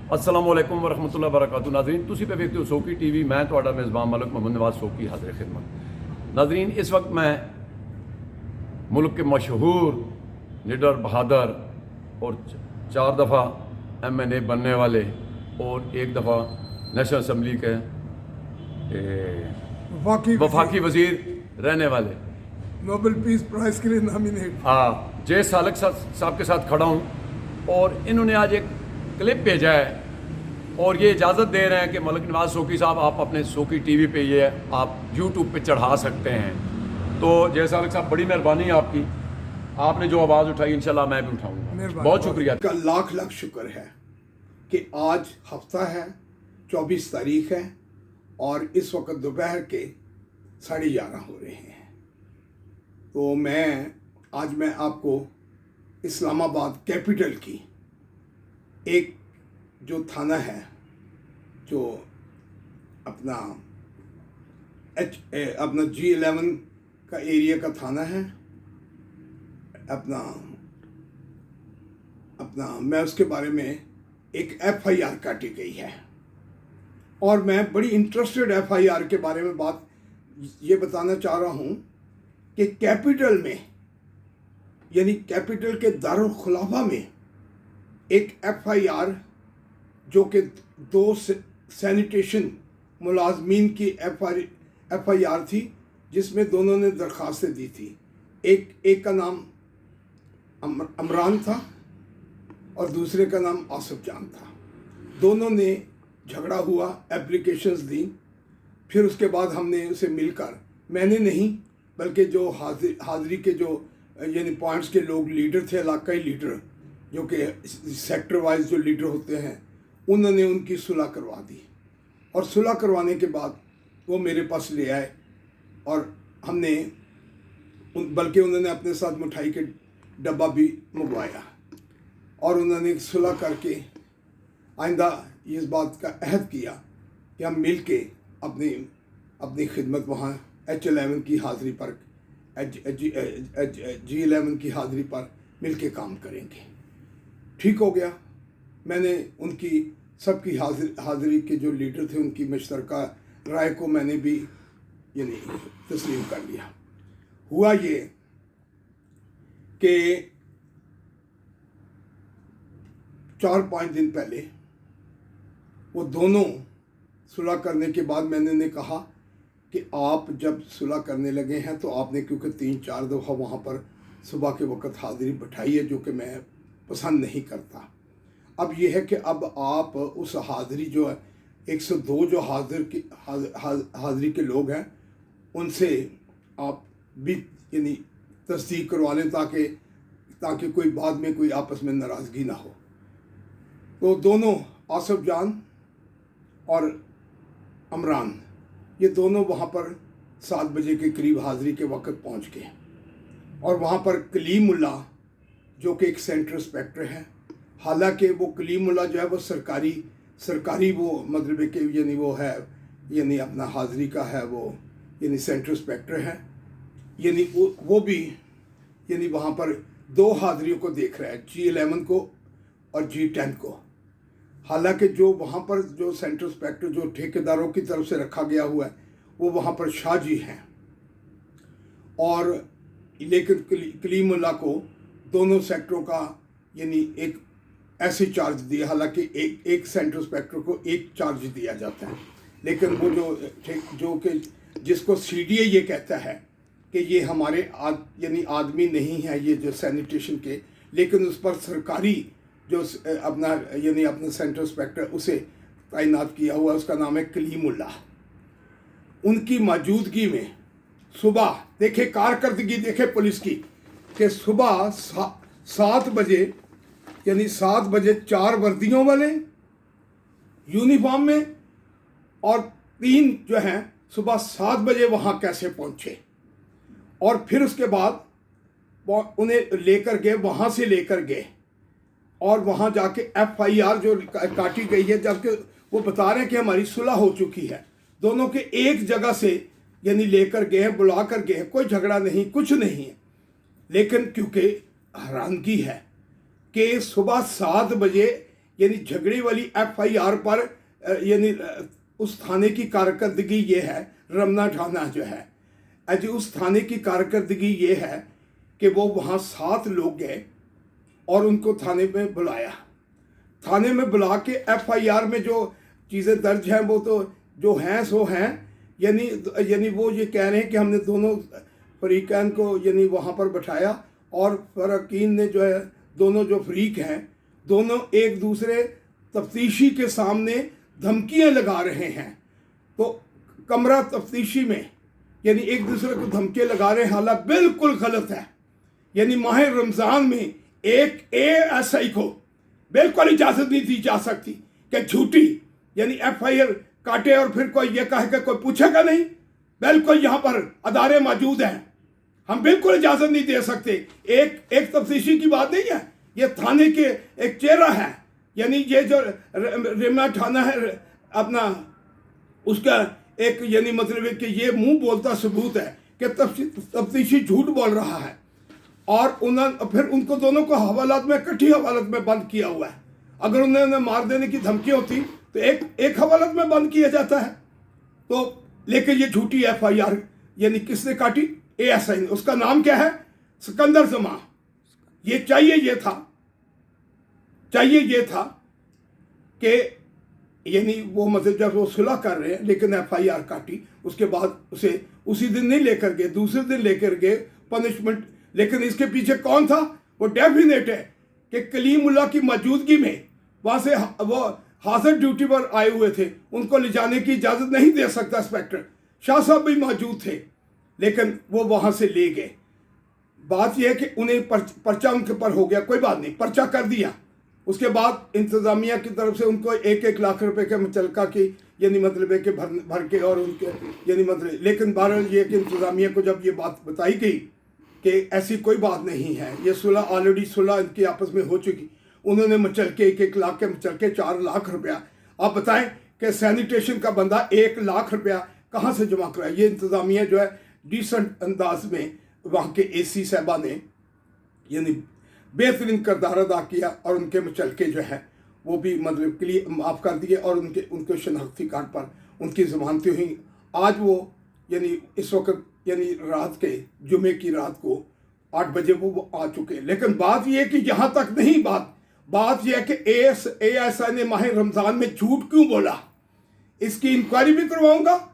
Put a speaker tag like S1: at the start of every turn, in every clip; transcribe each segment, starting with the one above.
S1: अस्सलामु अलैकुम वरहमतुल्लाहि वबरकातुहू। नाज़रीन तुसी पे देखते हो सोकी टीवी। मैं ਤੁਹਾਡਾ मेज़बान मलिक मोहम्मद नवाज सोकी हाज़िर खिदमत। नाज़रीन इस वक्त मैं मुल्क के मशहूर निडर बहादुर और 4 दफ़ा MNA बनने वाले और 1 दफ़ा नेशनल असम्बली के वफाकी वज़ीर रहने वाले
S2: नोबेल पीस प्राइज़ के लिए नॉमिनेट
S1: जय सालक साहब के साथ खड़ा हूँ और इन्होंने आज एक क्लिप भेजा है और ये इजाज़त दे रहे हैं कि मलिक नवाज सोकी साहब आप अपने सोकी टीवी पे ये आप यूट्यूब पे चढ़ा सकते हैं। तो जय सालक साहब बड़ी मेहरबानी है आपकी, आपने जो आवाज़ उठाई इंशाल्लाह मैं भी उठाऊंगा। बहुत शुक्रिया
S2: का लाख लाख शुक्र है कि आज हफ्ता है, 24 तारीख है और इस वक्त दोपहर के 11:30 हो रहे हैं। तो आज मैं आपको इस्लामाबाद कैपिटल की एक जो थाना है, जो अपना G11 का एरिया का थाना है, मैं उसके बारे में एक FIR काटी गई है और मैं बड़ी इंटरेस्टेड FIR के बारे में बात ये बताना चाह रहा हूँ कि कैपिटल में यानी कैपिटल के दारुल खुलाफा में एक FIR जो कि 2 सैनिटेशन मुलाजमीन की FIR थी, जिसमें दोनों ने दरख्वास्तें दी थी। एक का नाम अमरान था और दूसरे का नाम आसिफ जान था। दोनों ने झगड़ा हुआ, एप्लीकेशंस दी, फिर उसके बाद हमने उसे मिलकर, मैंने नहीं बल्कि जो हाज़री के जो यानी पॉइंट्स के लोग लीडर थे, इलाकाई लीडर जो कि सेक्टर वाइज जो लीडर होते हैं, उन्होंने उनकी सुलह करवा दी और सुलह करवाने के बाद वो मेरे पास ले आए और हमने बल्कि उन्होंने अपने साथ मिठाई के डब्बा भी मंगवाया और उन्होंने सुलह करके आइंदा इस बात का अहद किया कि हम मिल के अपनी खिदमत वहाँ H11 की हाज़री पर G11 की हाज़री पर मिल के काम करेंगे। ठीक हो गया। मैंने उनकी सबकी हाज़री के जो लीडर थे उनकी मुश्तरका राय को मैंने भी यानी तस्लीम कर लिया। हुआ ये कि 4-5 दिन पहले वो दोनों सुलह करने के बाद मैंने उन्हें कहा कि आप जब सुलह करने लगे हैं तो आपने क्योंकि 3-4 दफ़ा वहाँ पर सुबह के वक्त हाज़री बैठाई है, जो कि मैं पसंद नहीं करता। अब यह है कि अब आप उस हाज़री जो है 102 जो हाज़री के लोग हैं उनसे आप भी यानी तस्दीक करवा लें ताकि कोई बाद में कोई आपस में नाराज़गी ना हो। तो दोनों आसिफ जान और अमरान ये दोनों वहाँ पर 7 बजे के करीब हाज़री के वक्त पहुँच गए और वहाँ पर कलीमुल्ला जो कि एक सेंटर इंस्पेक्टर है, हालांकि वो कलीमुल्ला जो है वो सरकारी वो मतलब के यानी वो है यानी अपना हाज़री का है, वो यानी सेंटर इंस्पेक्टर है, यानी वो भी यानी वहाँ पर 2 हाज़रियों को देख रहा है, G11 को और G10 को। हालांकि जो वहाँ पर जो सेंटर इंस्पेक्टर जो ठेकेदारों की तरफ से रखा गया हुआ है वो वहाँ पर शाहजी हैं और लेकिन कलीमुल्ला को दोनों सेक्टरों का यानी एक ऐसे चार्ज दिया। हालांकि एक सेंटर इंस्पेक्टर को एक चार्ज दिया जाता है, लेकिन वो जो कि जिसको CDA ये कहता है कि ये हमारे यानी आदमी नहीं है ये जो सैनिटेशन के, लेकिन उस पर सरकारी जो अपना सेंटर इंस्पेक्टर उसे तैनात किया हुआ, उसका नाम है कलीमुल्ला। उनकी मौजूदगी में सुबह देखे कारकर्दगी देखे पुलिस की कि सुबह 7 बजे यानी 7 बजे 4 वर्दियों वाले यूनिफॉर्म में और 3 जो हैं सुबह 7 बजे वहाँ कैसे पहुँचे और फिर उसके बाद उन्हें लेकर गए, वहाँ से लेकर गए और वहाँ जाके FIR जो काटी गई है, जबकि वो बता रहे हैं कि हमारी सुलह हो चुकी है। दोनों के एक जगह से यानी लेकर गए, बुला कर गए, कोई झगड़ा नहीं, कुछ नहीं है। लेकिन क्योंकि हैरानगी है कि सुबह 7 बजे यानी झगड़े वाली FIR पर यानी उस थाने की कारकर्दगी ये है, रमना थाना जो है जी, उस थाने की कारकर्दगी ये है कि वो वहाँ 7 लोग गए और उनको थाने में बुलाया। थाने में बुला के FIR में जो चीज़ें दर्ज हैं वो तो जो हैं सो हैं, यानी वो ये कह रहे हैं कि हमने दोनों फरीकैन को यानी वहाँ पर बैठाया और फरकीन ने जो है, दोनों जो फरीक हैं दोनों एक दूसरे तफ्तीशी के सामने धमकियाँ लगा रहे हैं। तो कमरा तफ्तीशी में यानी एक दूसरे को धमकियाँ लगा रहे हैं, हालांकि बिल्कुल गलत है। यानी माह रमज़ान में एक ASI को बिल्कुल इजाज़त नहीं दी जा सकती कि झूठी यानी FIR काटे और फिर कोई ये कहे कि कोई पूछेगा नहीं। बिल्कुल यहाँ पर अदारे मौजूद हैं, हम बिल्कुल इजाज़त नहीं दे सकते। एक तफ्तीशी की बात नहीं है, ये थाने के एक चेहरा है, यानी ये जो रमना थाना है अपना, उसका एक यानी मतलब है कि ये मुंह बोलता सबूत है कि तफ्तीशी झूठ बोल रहा है। और फिर उनको दोनों को हवालात में, इकट्ठी हवालत में बंद किया हुआ है। अगर उन्होंने मार देने की धमकी होती तो एक हवालत में बंद किया जाता है। तो लेकिन ये झूठी FIR यानी किसने काटी? ASI ने। उसका नाम क्या है? सिकंदर जमा। ये चाहिए ये था कि यानी वो मतलब जब वो सुलह कर रहे हैं लेकिन FIR काटी, उसके बाद उसे उसी दिन नहीं लेकर गए, दूसरे दिन लेकर गए पनिशमेंट। लेकिन इसके पीछे कौन था? वो डेफिनेट है कि कलीमुल्लाह की मौजूदगी में वहाँ से वो हाजिर ड्यूटी पर आए हुए थे, उनको ले जाने की इजाज़त नहीं दे सकता इंस्पेक्टर। शाह साहब भी मौजूद थे लेकिन वो वहाँ से ले गए। बात यह है कि उन्हें पर्चा उनके पर हो गया, कोई बात नहीं, पर्चा कर दिया। उसके बाद इंतज़ामिया की तरफ से उनको 1-1 लाख रुपए के मुचलका की यानी मतलब है कि भर के और उनके यानी मतलब, लेकिन बहरहाल ये कि इंतज़ामिया को जब ये बात बताई गई कि ऐसी कोई बात नहीं है, ये सुलह ऑलरेडी सुलह इनकी आपस में हो चुकी, उन्होंने मुचलके 1-1 लाख के मुचलके 4 लाख रुपया। आप बताएं कि सैनिटेशन का बंदा 1 लाख रुपया कहाँ से जमा कराए? ये इंतज़ामिया जो है डिसेंट अंदाज में वहाँ के AC साहबा ने यानी बेहतरीन किरदार अदा किया और उनके मुचलके जो है वो भी मतलब के लिए माफ़ कर दिए और उनके शनाख्ती कार्ड पर उनकी ज़मानतें हुई। आज वो यानी इस वक्त यानी रात के जुमे की रात को 8 बजे वो आ चुके हैं। लेकिन बात यह है कि यहाँ तक नहीं, बात यह है कि ASI ने माह रमज़ान में झूठ क्यों बोला, इसकी इंक्वायरी भी करवाऊंगा।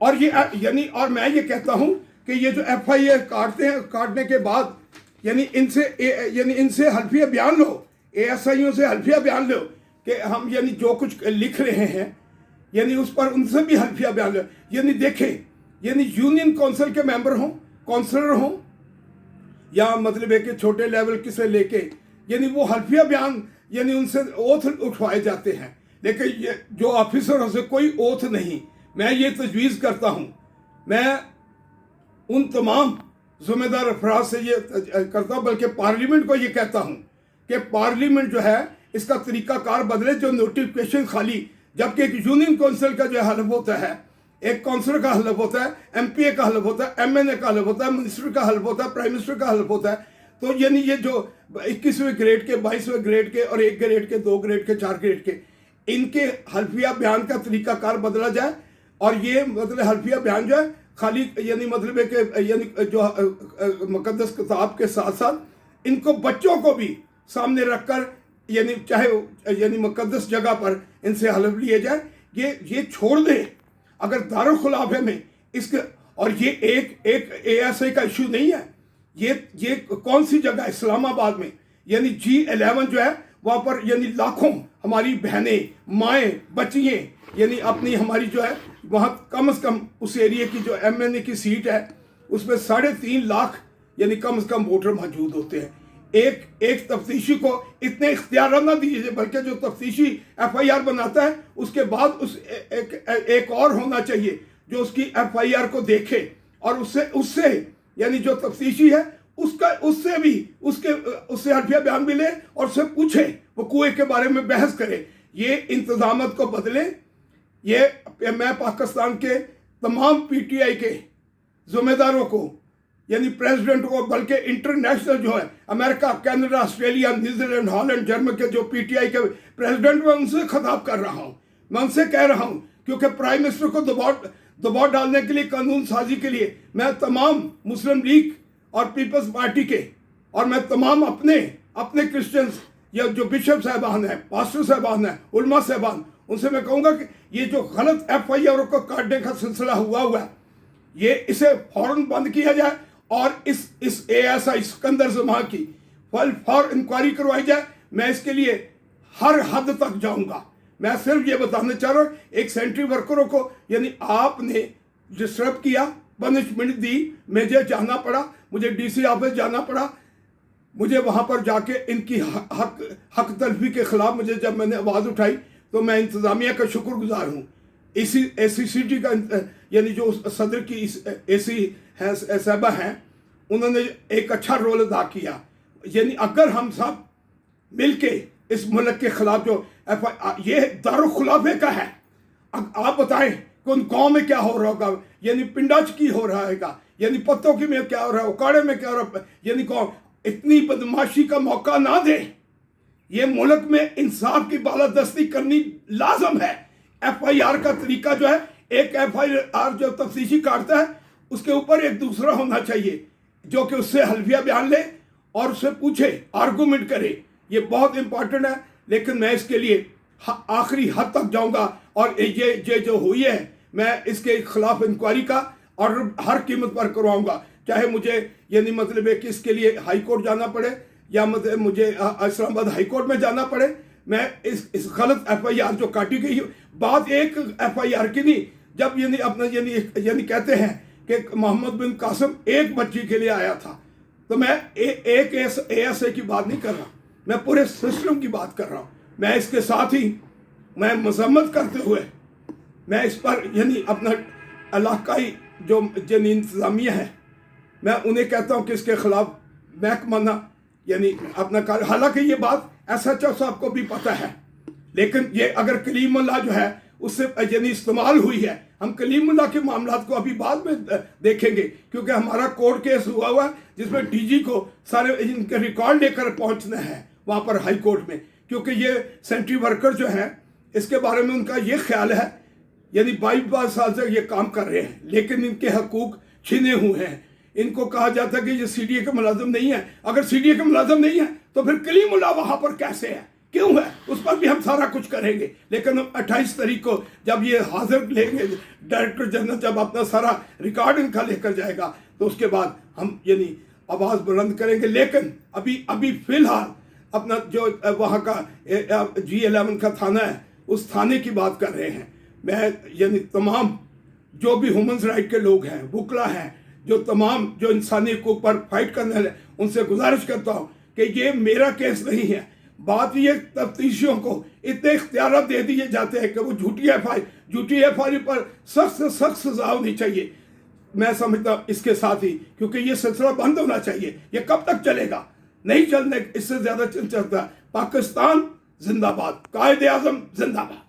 S2: और ये यानी और मैं ये कहता हूँ कि ये जो FIR काटने के बाद यानी इनसे हल्फिया बयान लो, ASIयों से हल्फिया बयान लो कि हम यानी जो कुछ लिख रहे हैं यानी उस पर उनसे भी हल्फिया बयान लो। यानी देखें, यानी यूनियन काउंसिल के मेंबर हों, काउंसलर हों या मतलब है कि छोटे लेवल की से लेके यानी वो हल्फिया बयान यानी उनसे ओथ उठवाए जाते हैं। लेकिन ये जो ऑफिसरों से कोई ओथ नहीं। मैं ये तजवीज़ करता हूँ, मैं उन तमाम ज़िम्मेदार अफराद से ये करता हूँ, बल्कि पार्लियामेंट को ये कहता हूँ कि पार्लियामेंट जो है इसका तरीक़ाकार बदले। जो नोटिफिकेशन खाली, जबकि एक यूनियन काउंसिल का जो हलफ होता है, एक काउंसलर का हलफ होता है, MPA का हलफ होता है, MNA का हलफ होता है, मिनिस्टर का हलफ होता है, प्राइम मिनिस्टर का हलफ होता है। तो यानी ये जो 21वें ग्रेड के, 22वें ग्रेड के और 1 ग्रेड के, 2 ग्रेड के, 4 ग्रेड के, इनके हल्फिया बयान का तरीक़ाकार बदला जाए। और ये मतलब हल्फिया बयान जो है खाली यानी मतलब है कि यानी जो मुक़द्दस किताब के साथ साथ इनको बच्चों को भी सामने रखकर यानी चाहे यानी मुक़द्दस जगह पर इनसे हलफ लिए जाए। ये छोड़ दें अगर दारुल खुलाफे में इसके। और ये एक ASI का इशू नहीं है, ये कौन सी जगह, इस्लामाबाद में यानी G11 जो है वहाँ पर यानी लाखों हमारी बहनें, माएँ, बच्चियाँ यानी अपनी हमारी जो है वहाँ कम से कम उस एरिया की जो MNA की सीट है उसमें 3.5 लाख यानी कम से कम वोटर मौजूद होते हैं। एक तफ्तीशी को इतने इख्तियार ना दीजिए, बल्कि जो तफ्तीशी FIR बनाता है उसके बाद उस एक और होना चाहिए जो उसकी FIR को देखे और उससे यानी जो तफ्तीशी है उससे हल्फिया बयान भी ले और उससे पूछे, वो कुएं के बारे में बहस करे। ये इंतजामत को बदले। ये मैं पाकिस्तान के तमाम PTI के ज़िम्मेदारों को यानी प्रेसिडेंट को, बल्कि इंटरनेशनल जो है America, Canada, Australia, New Zealand, Holland, Germany के जो पीटीआई के प्रेसिडेंट, मैं उनसे खिताब कर रहा हूँ, मैं उनसे कह रहा हूँ, क्योंकि प्राइम मिनिस्टर को दबाव डालने के लिए, कानून साजी के लिए मैं तमाम मुस्लिम लीग और पीपल्स पार्टी के, और मैं तमाम अपने क्रिश्चियंस या जो बिशप साहबान हैं, पास्टर साहबान हैं, उलमा साहबान, उनसे मैं कहूँगा कि ये जो गलत FIR को काटने का सिलसिला हुआ है, ये इसे फौरन बंद किया जाए और इस ASI सिकंदर जमां की फौर इंक्वायरी करवाई जाए। मैं इसके लिए हर हद तक जाऊंगा। मैं सिर्फ ये बताना चाह रहा हूँ, एक सेंट्री वर्करों को यानी आपने डिस्टर्ब किया, पनिशमेंट दी, मुझे जाना पड़ा, मुझे DC ऑफिस जाना पड़ा, मुझे वहाँ पर जाके इनकी हक तलफी के खिलाफ मुझे जब मैंने आवाज़ उठाई तो मैं इंतज़ामिया का शुक्रगुजार हूँ। इसी ACCT का यानी जो सदर की AC हैं साहबा हैं, उन्होंने एक अच्छा रोल अदा किया। यानी अगर हम सब मिलके इस मुल्क के खिलाफ जो ये दारुखुलाफे का है, आप बताएं कि उन गाँव में क्या हो रहा होगा, यानी पिंडाच की हो रहा है, यानी पत्तों की में क्या हो रहा है, उकाड़े में क्या हो रहा है, यानी कौन इतनी बदमाशी का मौका ना दे। ये मुल्क में इंसाफ की बालादस्ती करनी लाजम है। FIR का तरीका जो है, एक FIR जो तफ्तीशी काटता है उसके ऊपर एक दूसरा होना चाहिए जो कि उससे हल्फिया बयान ले और उससे पूछे, आर्गूमेंट करे। ये बहुत इंपॉर्टेंट है। लेकिन मैं इसके लिए आखिरी हद तक जाऊंगा और ये जो हुई है, मैं इसके खिलाफ इंक्वायरी का और हर कीमत पर करवाऊंगा, चाहे मुझे यानी मतलब है कि इसके लिए हाई कोर्ट जाना पड़े या मतलब मुझे इस्लामाबाद हाई कोर्ट में जाना पड़े। मैं इस गलत FIR जो काटी गई, बात एक FIR की नहीं, जब यानी अपना यानी कहते हैं कि मोहम्मद बिन कासिम एक बच्ची के लिए आया था, तो मैं एक ASA की बात नहीं कर रहा, मैं पूरे सिस्टम की बात कर रहा हूँ। मैं इसके साथ ही मैं मजम्मत करते हुए मैं इस पर यानी अपना इलाकाई जो इंतज़ामिया है, मैं उन्हें कहता हूँ कि इसके खिलाफ महकमाना यानी अपना कार्य, हालांकि ये बात SHO साहब को भी पता है, लेकिन ये अगर कलीमुल्लाह जो है उससे यानी इस्तेमाल हुई है, हम कलीमुल्लाह के मामला को अभी बाद में देखेंगे, क्योंकि हमारा कोर्ट केस हुआ है जिसमें DG को सारे इनके रिकॉर्ड लेकर पहुंचना है वहाँ पर हाई कोर्ट में, क्योंकि ये सेंट्री वर्कर जो हैं इसके बारे में उनका ये ख्याल है, यानी 22 साल से ये काम कर रहे हैं लेकिन इनके हकूक छीने हुए हैं। इनको कहा जाता है कि ये CDA के मुलाजिम नहीं है। अगर CDA के मुलाजिम नहीं है तो फिर कलीमुल्लाह वहाँ पर कैसे है, क्यों है, उस पर भी हम सारा कुछ करेंगे। लेकिन 28 तारीख को जब ये हाजिर लेंगे, डायरेक्टर जनरल जब अपना सारा रिकॉर्ड इनका लेकर जाएगा, तो उसके बाद हम यानी आवाज़ बुलंद करेंगे। लेकिन अभी फ़िलहाल अपना जो वहाँ का G11 का थाना है, उस थाने की बात कर रहे हैं। मैं यानी तमाम जो भी ह्यूमन राइट के लोग हैं, वकला हैं, जो तमाम जो इंसानी हकूक़ पर फाइट करने वाले, उनसे गुजारिश करता हूँ कि ये मेरा केस नहीं है। बात ये तफ्तीशियों को इतने इख्तियार दे दिए जाते हैं कि वो झूठी FIR पर सख्त से सख्त सजा होनी चाहिए। मैं समझता हूँ इसके साथ ही, क्योंकि ये सिलसिला बंद होना चाहिए। ये कब तक चलेगा, नहीं चलने, इससे ज़्यादा चलता। पाकिस्तान जिंदाबाद, कायदे आज़म जिंदाबाद।